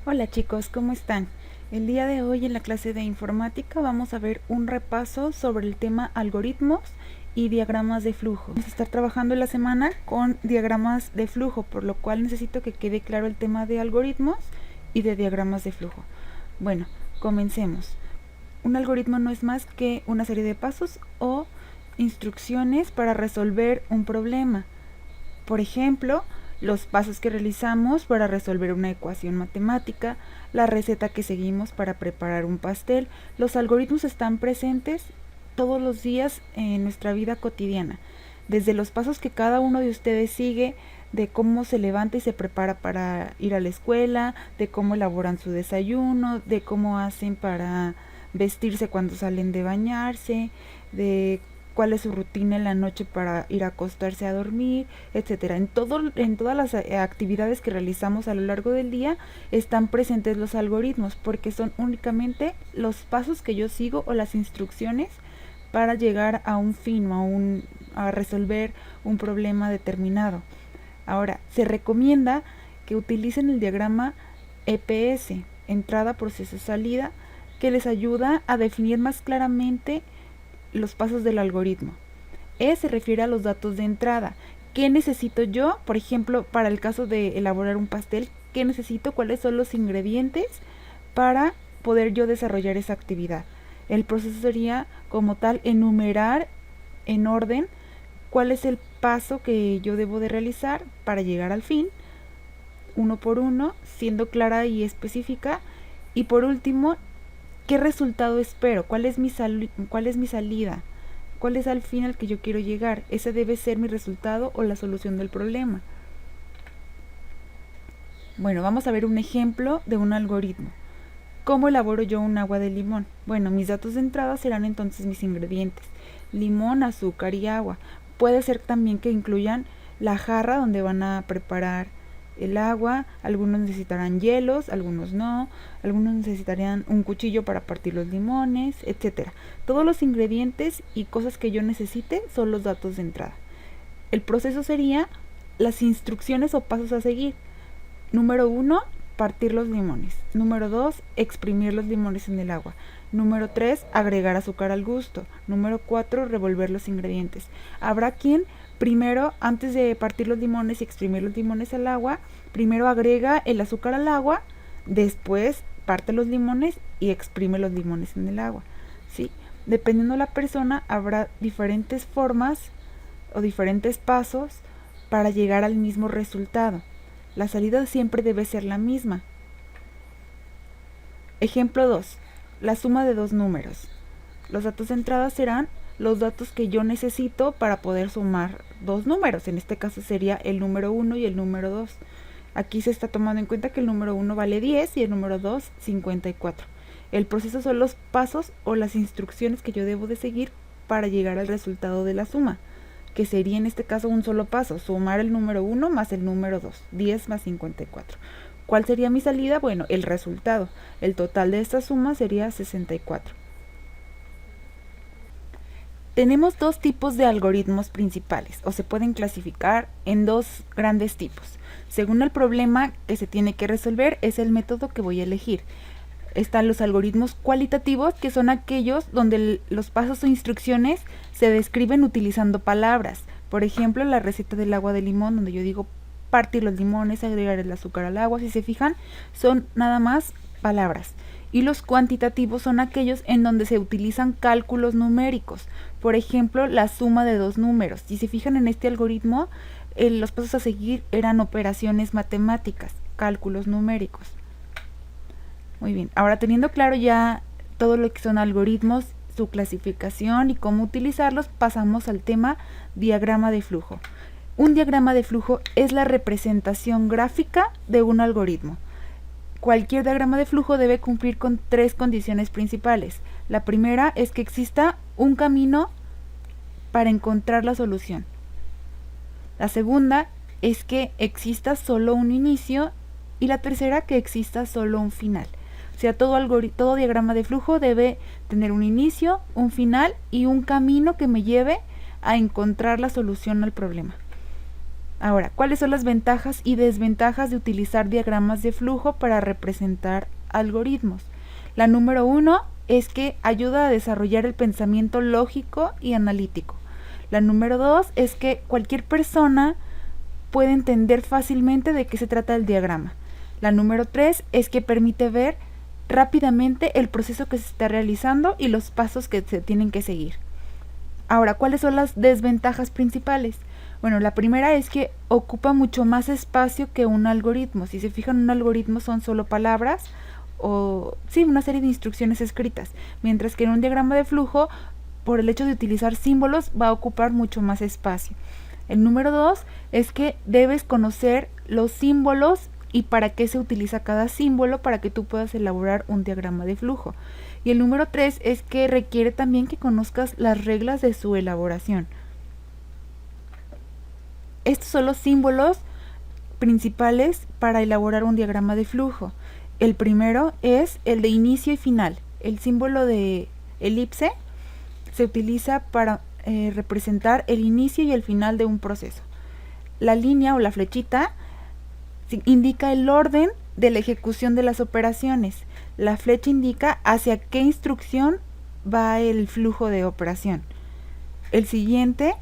Hola chicos, ¿cómo están? El día de hoy en la clase de informática vamos a ver un repaso sobre el tema algoritmos y diagramas de flujo. Vamos a estar trabajando en la semana con diagramas de flujo, por lo cual necesito que quede claro el tema de algoritmos y de diagramas de flujo. Bueno, comencemos. Un algoritmo no es más que una serie de pasos o instrucciones para resolver un problema. Por ejemplo, los pasos que realizamos para resolver una ecuación matemática, la receta que seguimos para preparar un pastel. Los algoritmos están presentes todos los días en nuestra vida cotidiana, desde los pasos que cada uno de ustedes sigue, de cómo se levanta y se prepara para ir a la escuela, de cómo elaboran su desayuno, de cómo hacen para vestirse cuando salen de bañarse, de cuál es su rutina en la noche para ir a acostarse a dormir, etcétera. En todas las actividades que realizamos a lo largo del día están presentes los algoritmos, porque son únicamente los pasos que yo sigo o las instrucciones para llegar a un fin o a resolver un problema determinado. Ahora, se recomienda que utilicen el diagrama EPS, entrada, proceso, salida, que les ayuda a definir más claramente los pasos del algoritmo. E se refiere a los datos de entrada. ¿Qué necesito yo? Por ejemplo, para el caso de elaborar un pastel, ¿qué necesito? ¿Cuáles son los ingredientes para poder yo desarrollar esa actividad? El proceso sería, como tal, enumerar en orden cuál es el paso que yo debo de realizar para llegar al fin, uno por uno, siendo clara y específica. Y por último, ¿qué resultado espero? ¿Cuál es mi salida? ¿Cuál es al fin al que yo quiero llegar? Ese debe ser mi resultado o la solución del problema. Bueno, vamos a ver un ejemplo de un algoritmo. ¿Cómo elaboro yo un agua de limón? Bueno, mis datos de entrada serán entonces mis ingredientes: limón, azúcar y agua. Puede ser también que incluyan la jarra donde van a preparar el agua. Algunos necesitarán hielos, algunos no. Algunos necesitarían un cuchillo para partir los limones, etcétera. Todos los ingredientes y cosas que yo necesite son los datos de entrada. El proceso sería las instrucciones o pasos a seguir. Número 1, partir los limones. Número 2, exprimir los limones en el agua. Número 3, agregar azúcar al gusto. Número 4, revolver los ingredientes. Habrá quien primero, antes de partir los limones y exprimir los limones al agua, primero agrega el azúcar al agua, después parte los limones y exprime los limones en el agua. ¿Sí? Dependiendo de la persona, habrá diferentes formas o diferentes pasos para llegar al mismo resultado. La salida siempre debe ser la misma. Ejemplo 2. La suma de dos números. Los datos de entrada serán los datos que yo necesito para poder sumar dos números. En este caso sería el número 1 y el número 2. Aquí se está tomando en cuenta que el número 1 vale 10 y el número 2 54. El proceso son los pasos o las instrucciones que yo debo de seguir para llegar al resultado de la suma, que sería en este caso un solo paso: sumar el número 1 más el número 2, 10 más 54. ¿Cuál sería mi salida? Bueno, el resultado. El total de esta suma sería 64. Tenemos dos tipos de algoritmos principales, o se pueden clasificar en dos grandes tipos. Según el problema que se tiene que resolver, es el método que voy a elegir. Están los algoritmos cualitativos, que son aquellos donde los pasos o instrucciones se describen utilizando palabras. Por ejemplo, la receta del agua de limón, donde yo digo partir los limones, agregar el azúcar al agua. Si se fijan, son nada más palabras. Y los cuantitativos son aquellos en donde se utilizan cálculos numéricos. Por ejemplo, la suma de dos números. Si se fijan en este algoritmo, los pasos a seguir eran operaciones matemáticas, cálculos numéricos. Muy bien, ahora teniendo claro ya todo lo que son algoritmos, su clasificación y cómo utilizarlos, pasamos al tema diagrama de flujo. Un diagrama de flujo es la representación gráfica de un algoritmo. Cualquier diagrama de flujo debe cumplir con tres condiciones principales. La primera es que exista un camino para encontrar la solución. La segunda es que exista solo un inicio, y la tercera, que exista solo un final. O sea, todo diagrama de flujo debe tener un inicio, un final y un camino que me lleve a encontrar la solución al problema. Ahora, ¿cuáles son las ventajas y desventajas de utilizar diagramas de flujo para representar algoritmos? La número 1 es que ayuda a desarrollar el pensamiento lógico y analítico. La número 2 es que cualquier persona puede entender fácilmente de qué se trata el diagrama. La número 3 es que permite ver rápidamente el proceso que se está realizando y los pasos que se tienen que seguir. Ahora, ¿cuáles son las desventajas principales? Bueno, la primera es que ocupa mucho más espacio que un algoritmo. Si se fijan, un algoritmo son solo palabras o sí, una serie de instrucciones escritas, mientras que en un diagrama de flujo, por el hecho de utilizar símbolos, va a ocupar mucho más espacio. El número 2 es que debes conocer los símbolos y para qué se utiliza cada símbolo para que tú puedas elaborar un diagrama de flujo. Y el número 3 es que requiere también que conozcas las reglas de su elaboración. Estos son los símbolos principales para elaborar un diagrama de flujo. El primero es el de inicio y final. El símbolo de elipse se utiliza para representar el inicio y el final de un proceso. La línea o la flechita indica el orden de la ejecución de las operaciones. La flecha indica hacia qué instrucción va el flujo de operación. El siguiente,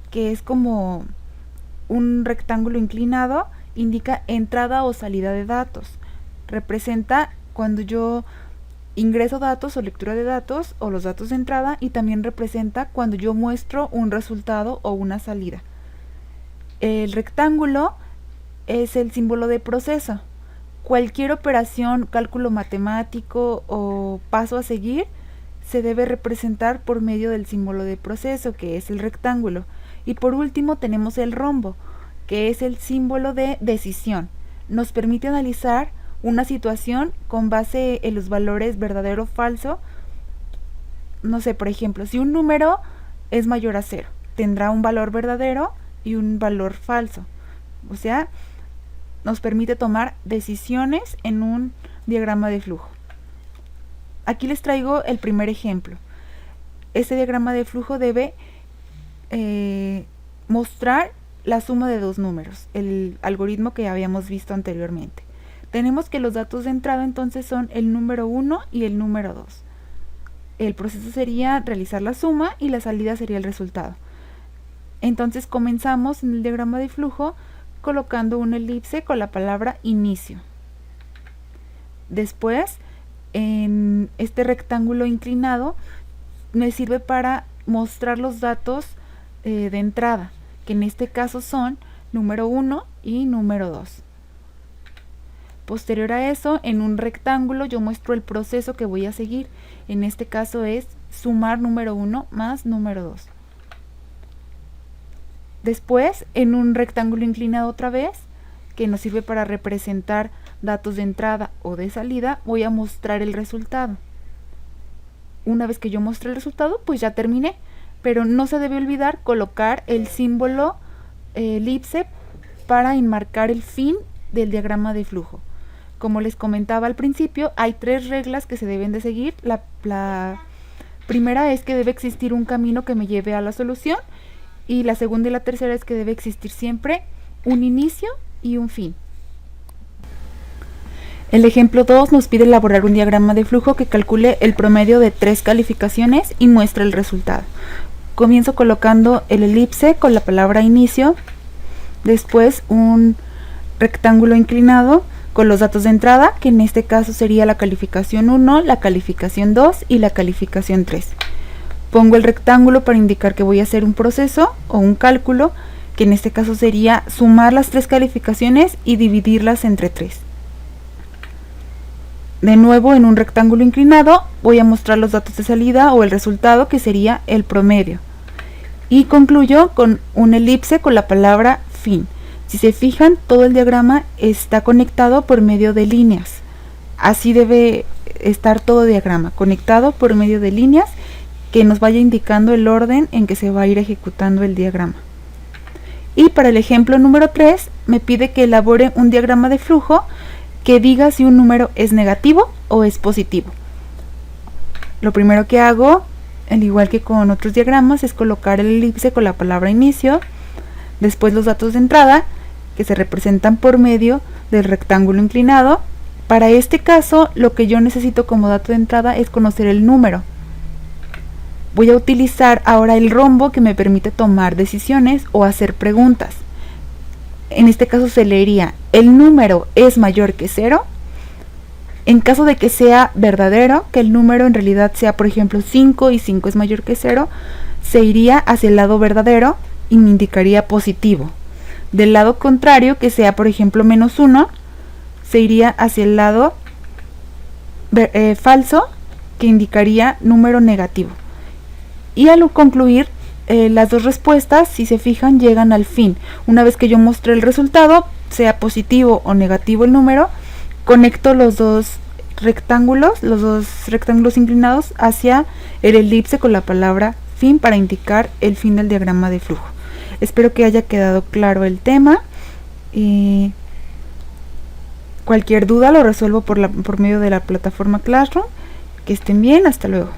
que es como un rectángulo inclinado, indica entrada o salida de datos. Representa cuando yo ingreso datos o lectura de datos o los datos de entrada, y también representa cuando yo muestro un resultado o una salida. El rectángulo es el símbolo de proceso. Cualquier operación, cálculo matemático o paso a seguir se debe representar por medio del símbolo de proceso, que es el rectángulo. Y por último tenemos el rombo, que es el símbolo de decisión. Nos permite analizar una situación con base en los valores verdadero o falso. No sé, por ejemplo, si un número es mayor a 0, tendrá un valor verdadero y un valor falso. O sea, nos permite tomar decisiones en un diagrama de flujo. Aquí les traigo el primer ejemplo. Este diagrama de flujo debe mostrar la suma de dos números, el algoritmo que habíamos visto anteriormente. Tenemos que los datos de entrada entonces son el número 1 y el número 2. El proceso sería realizar la suma y la salida sería el resultado. Entonces comenzamos en el diagrama de flujo colocando una elipse con la palabra inicio. Después, en este rectángulo inclinado me sirve para mostrar los datos de entrada, que en este caso son número 1 y número 2. Posterior a eso, en un rectángulo yo muestro el proceso que voy a seguir. En este caso es sumar número 1 más número 2. Después, en un rectángulo inclinado otra vez, que nos sirve para representar datos de entrada o de salida, voy a mostrar el resultado. Una vez que yo muestre el resultado, pues ya terminé. Pero no se debe olvidar colocar el símbolo elipse para enmarcar el fin del diagrama de flujo. Como les comentaba al principio, hay 3 reglas que se deben de seguir. La primera es que debe existir un camino que me lleve a la solución, y la segunda y la tercera es que debe existir siempre un inicio y un fin. El ejemplo 2 nos pide elaborar un diagrama de flujo que calcule el promedio de 3 calificaciones y muestre el resultado. Comienzo colocando el elipse con la palabra inicio, después un rectángulo inclinado con los datos de entrada, que en este caso sería la calificación 1, la calificación 2 y la calificación 3. Pongo el rectángulo para indicar que voy a hacer un proceso o un cálculo, que en este caso sería sumar las 3 calificaciones y dividirlas entre 3. De nuevo, en un rectángulo inclinado voy a mostrar los datos de salida o el resultado, que sería el promedio. Y concluyo con un elipse con la palabra fin. Si se fijan, todo el diagrama está conectado por medio de líneas. Así debe estar todo diagrama, conectado por medio de líneas que nos vaya indicando el orden en que se va a ir ejecutando el diagrama. Y para el ejemplo número 3, me pide que elabore un diagrama de flujo que diga si un número es negativo o es positivo. Lo primero que hago, al igual que con otros diagramas, es colocar el elipse con la palabra inicio. Después los datos de entrada, que se representan por medio del rectángulo inclinado. Para este caso, lo que yo necesito como dato de entrada es conocer el número. Voy a utilizar ahora el rombo, que me permite tomar decisiones o hacer preguntas. En este caso se leería: ¿el número es mayor que 0? En caso de que sea verdadero, que el número en realidad sea, por ejemplo, 5 y 5 es mayor que 0, se iría hacia el lado verdadero y me indicaría positivo. Del lado contrario, que sea, por ejemplo, -1, se iría hacia el lado falso, que indicaría número negativo. Y al concluir, las dos respuestas, si se fijan, llegan al fin. Una vez que yo mostré el resultado, sea positivo o negativo el número, conecto los dos rectángulos inclinados hacia el elipse con la palabra fin para indicar el fin del diagrama de flujo. Espero que haya quedado claro el tema. Cualquier duda lo resuelvo por medio de la plataforma Classroom. Que estén bien, hasta luego.